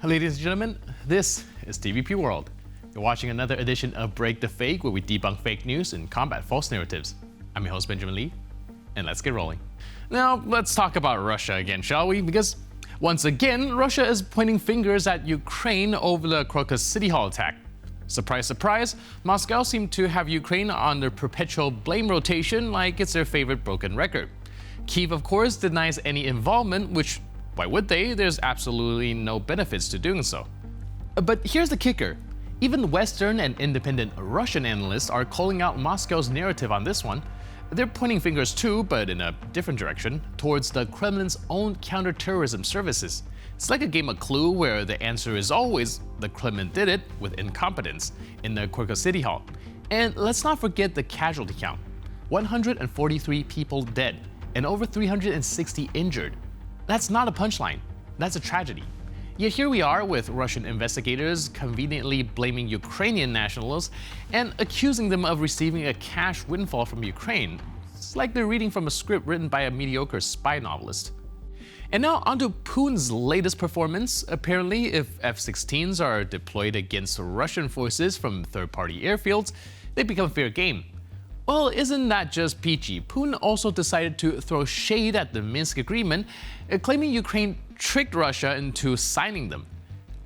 Ladies and gentlemen, this is TVP World. You're watching another edition of Break the Fake, where we debunk fake news and combat false narratives. I'm your host, Benjamin Lee, and let's get rolling. Now, let's talk about Russia again, shall we? Because once again, Russia is pointing fingers at Ukraine over the Crocus City Hall attack. Surprise, surprise, Moscow seemed to have Ukraine on their perpetual blame rotation like it's their favorite broken record. Kyiv, of course, denies any involvement, which, why would they? There's absolutely no benefits to doing so. But here's the kicker. Even Western and independent Russian analysts are calling out Moscow's narrative on this one. They're pointing fingers too, but in a different direction, towards the Kremlin's own counterterrorism services. It's like a game of Clue where the answer is always the Kremlin did it with incompetence in the Crocus City Hall. And let's not forget the casualty count. 143 people dead and over 360 injured. That's not a punchline, that's a tragedy. Yet here we are with Russian investigators conveniently blaming Ukrainian nationals and accusing them of receiving a cash windfall from Ukraine. It's like they're reading from a script written by a mediocre spy novelist. And now onto Putin's latest performance. Apparently, if F-16s are deployed against Russian forces from third-party airfields, they become fair game. Well, isn't that just peachy? Putin also decided to throw shade at the Minsk agreement, claiming Ukraine tricked Russia into signing them.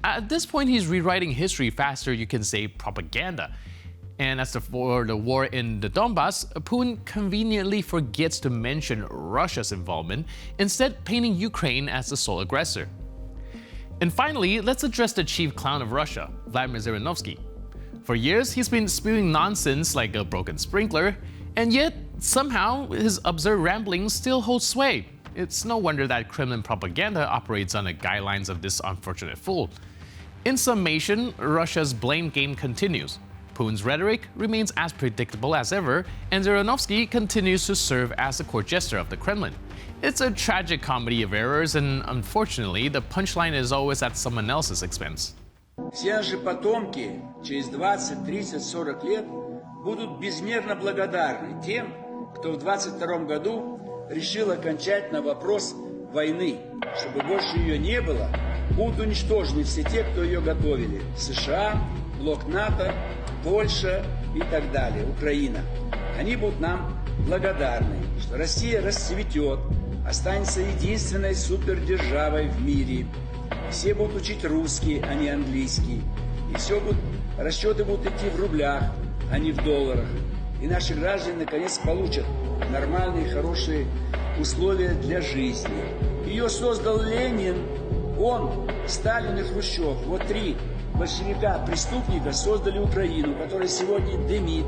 At this point, he's rewriting history faster, you can say, propaganda. And as for the war in the Donbass, Putin conveniently forgets to mention Russia's involvement, instead painting Ukraine as the sole aggressor. And finally, let's address the chief clown of Russia, Vladimir Zhirinovsky. For years, he's been spewing nonsense like a broken sprinkler, and yet, somehow, his absurd ramblings still hold sway. It's no wonder that Kremlin propaganda operates on the guidelines of this unfortunate fool. In summation, Russia's blame game continues. Putin's rhetoric remains as predictable as ever, and Zhirinovsky continues to serve as the court jester of the Kremlin. It's a tragic comedy of errors, and unfortunately, the punchline is always at someone else's expense. Все наши потомки через 20, 30, 40 лет будут безмерно благодарны тем, кто в 22 году решил окончательно вопрос войны. Чтобы больше ее не было, будут уничтожены все те, кто ее готовили. США, блок НАТО, Польша и так далее, Украина. Они будут нам благодарны, что Россия расцветет, останется единственной супердержавой в мире. Все будут учить русский, а не английский. И расчеты будут идти в рублях, а не в долларах. И наши граждане наконец получат нормальные, хорошие условия для жизни. Ее создал Ленин, он, Сталин и Хрущев. Вот три большевика-преступника создали Украину, которая сегодня дымит,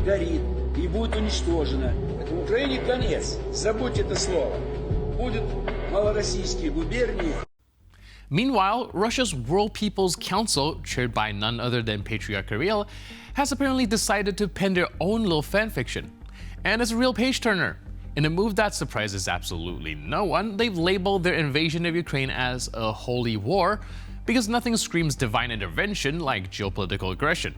горит и будет уничтожена. Поэтому Украине конец. Забудьте это слово. Будут малороссийские губернии. Meanwhile, Russia's World People's Council, chaired by none other than Patriarch Kirill, has apparently decided to pen their own little fanfiction. And it's a real page-turner. In a move that surprises absolutely no one, they've labeled their invasion of Ukraine as a holy war, because nothing screams divine intervention like geopolitical aggression.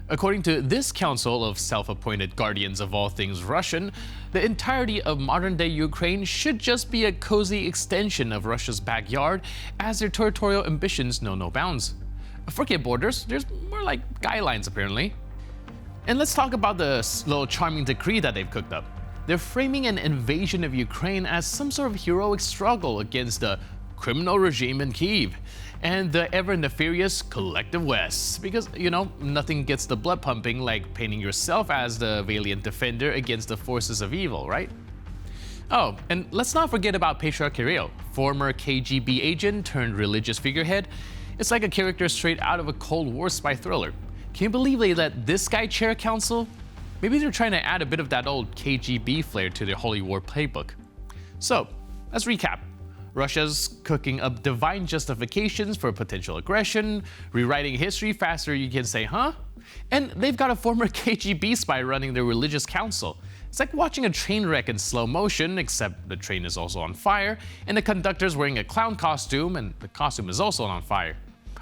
According to this council of self-appointed guardians of all things Russian, the entirety of modern-day Ukraine should just be a cozy extension of Russia's backyard, as their territorial ambitions know no bounds. Forget borders, there's more like guidelines apparently. And let's talk about the little charming decree that they've cooked up. They're framing an invasion of Ukraine as some sort of heroic struggle against the criminal regime in Kyiv and the ever-nefarious collective West. Because, nothing gets the blood pumping like painting yourself as the valiant defender against the forces of evil, right? Oh, and let's not forget about Patriarch Kirill, former KGB agent turned religious figurehead. It's like a character straight out of a Cold War spy thriller. Can you believe they let this guy chair a council? Maybe they're trying to add a bit of that old KGB flair to their Holy War playbook. So, let's recap. Russia's cooking up divine justifications for potential aggression, rewriting history faster you can say, huh? And they've got a former KGB spy running their religious council. It's like watching a train wreck in slow motion, except the train is also on fire, and the conductor's wearing a clown costume, and the costume is also on fire.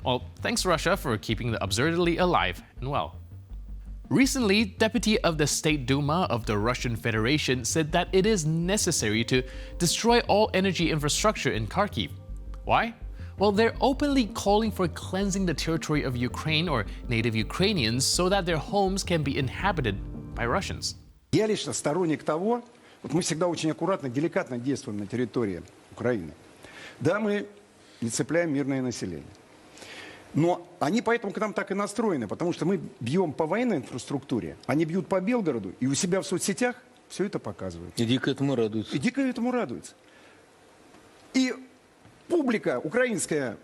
Well, thanks Russia for keeping the absurdity alive and well. Recently, Deputy of the State Duma of the Russian Federation said that it is necessary to destroy all energy infrastructure in Kharkiv. Why? Well, they're openly calling for cleansing the territory of Ukraine or native Ukrainians so that their homes can be inhabited by Russians. Я лично сторонник того, вот мы всегда очень аккуратно, деликатно действуем на территории Украины. Да, мы не цепляем мирное население. Но они поэтому к нам так и настроены, потому что мы бьем по военной инфраструктуре, они бьют по Белгороду, и у себя в соцсетях все это показывают. И дико этому радуются. И дико этому радуются. И публика украинская,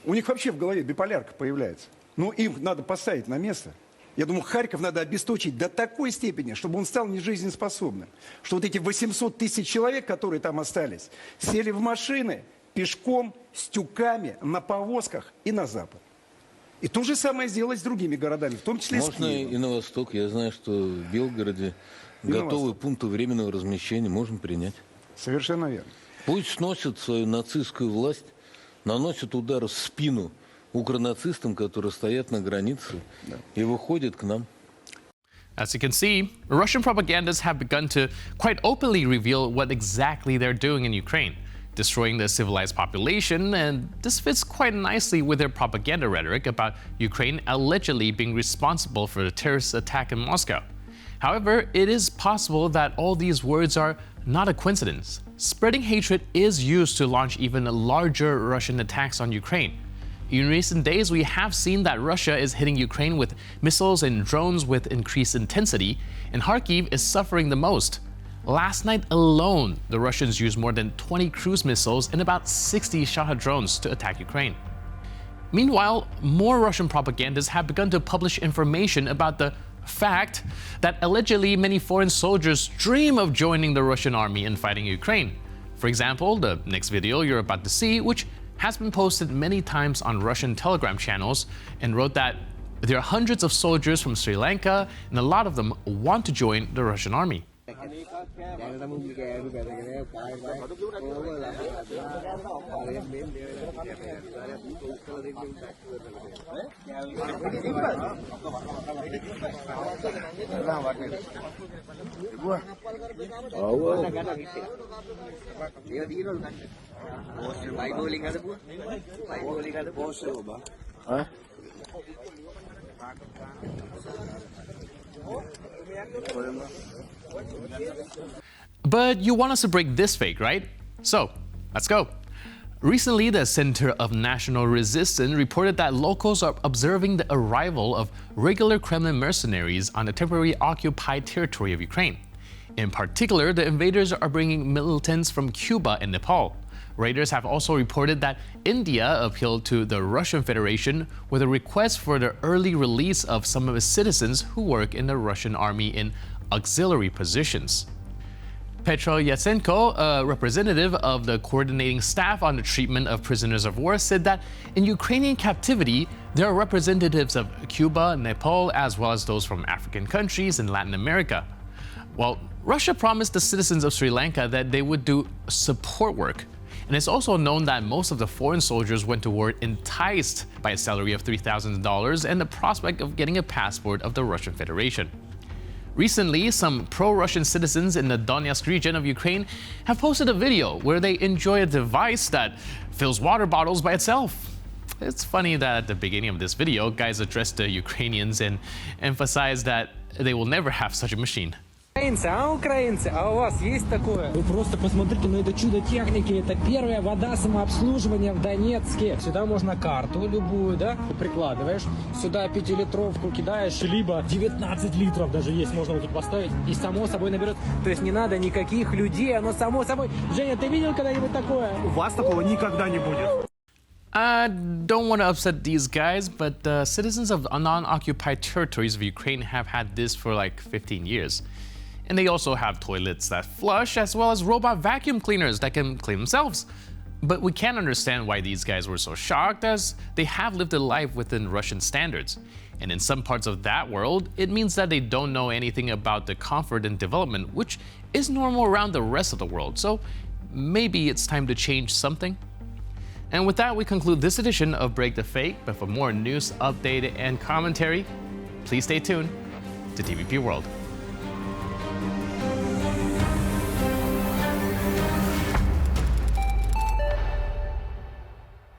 у них вообще в голове биполярка появляется. Ну, им надо поставить на место. Я думаю, Харьков надо обесточить до такой степени, чтобы он стал нежизнеспособным. Что вот эти 800 тысяч человек, которые там остались, сели в машины пешком, с тюками, на повозках и на запад. И то же самое сделать с другими городами, в том числе с Можно Киевом. и на восток. Я знаю, что в Белгороде готовые пункты временного размещения можем принять. Совершенно верно. Пусть сносят свою нацистскую власть, наносят удар в спину укронацистам, которые стоят на границе, и выходят к нам. As you can see, Russian propagandists have begun to quite openly reveal what exactly they're doing in Ukraine, destroying the civilized population, and this fits quite nicely with their propaganda rhetoric about Ukraine allegedly being responsible for the terrorist attack in Moscow. However, it is possible that all these words are not a coincidence. Spreading hatred is used to launch even larger Russian attacks on Ukraine. In recent days, we have seen that Russia is hitting Ukraine with missiles and drones with increased intensity, and Kharkiv is suffering the most. Last night alone, the Russians used more than 20 cruise missiles and about 60 Shahed drones to attack Ukraine. Meanwhile, more Russian propagandists have begun to publish information about the fact that allegedly many foreign soldiers dream of joining the Russian army and fighting Ukraine. For example, the next video you're about to see, which has been posted many times on Russian Telegram channels, and wrote that there are hundreds of soldiers from Sri Lanka and a lot of them want to join the Russian army. But you want us to break this fake, right? So, let's go. Recently, the Center of National Resistance reported that locals are observing the arrival of regular Kremlin mercenaries on the temporarily occupied territory of Ukraine. In particular, the invaders are bringing militants from Cuba and Nepal. Raiders have also reported that India appealed to the Russian Federation with a request for the early release of some of its citizens who work in the Russian army in auxiliary positions. Petro Yatsenko, a representative of the coordinating staff on the treatment of prisoners of war, said that in Ukrainian captivity, there are representatives of Cuba, Nepal, as well as those from African countries and Latin America. Well, Russia promised the citizens of Sri Lanka that they would do support work. And it's also known that most of the foreign soldiers went to war enticed by a salary of $3,000 and the prospect of getting a passport of the Russian Federation. Recently, some pro-Russian citizens in the Donetsk region of Ukraine have posted a video where they enjoy a device that fills water bottles by itself. It's funny that at the beginning of this video, guys addressed the Ukrainians and emphasized that they will never have such a machine. Украинцы, а у вас есть такое? Вы просто посмотрите на это чудо техники. Это первая вода самообслуживания в Донецке. Сюда можно карту любую, да, прикладываешь. Сюда 5-литровку кидаешь, либо 19 литров даже есть, можно вот тут поставить. И само собой наберет. То есть не надо никаких людей, оно само собой. Женя, ты видел когда-нибудь такое? У вас такого никогда не будет. I don't want to upset these guys, but citizens of non-occupied territories of Ukraine have had this for like 15 years. And they also have toilets that flush, as well as robot vacuum cleaners that can clean themselves. But we can't understand why these guys were so shocked, as they have lived a life within Russian standards. And in some parts of that world, it means that they don't know anything about the comfort and development, which is normal around the rest of the world. So maybe it's time to change something. And with that, we conclude this edition of Break the Fake. But for more news, update, and commentary, please stay tuned to TVP World.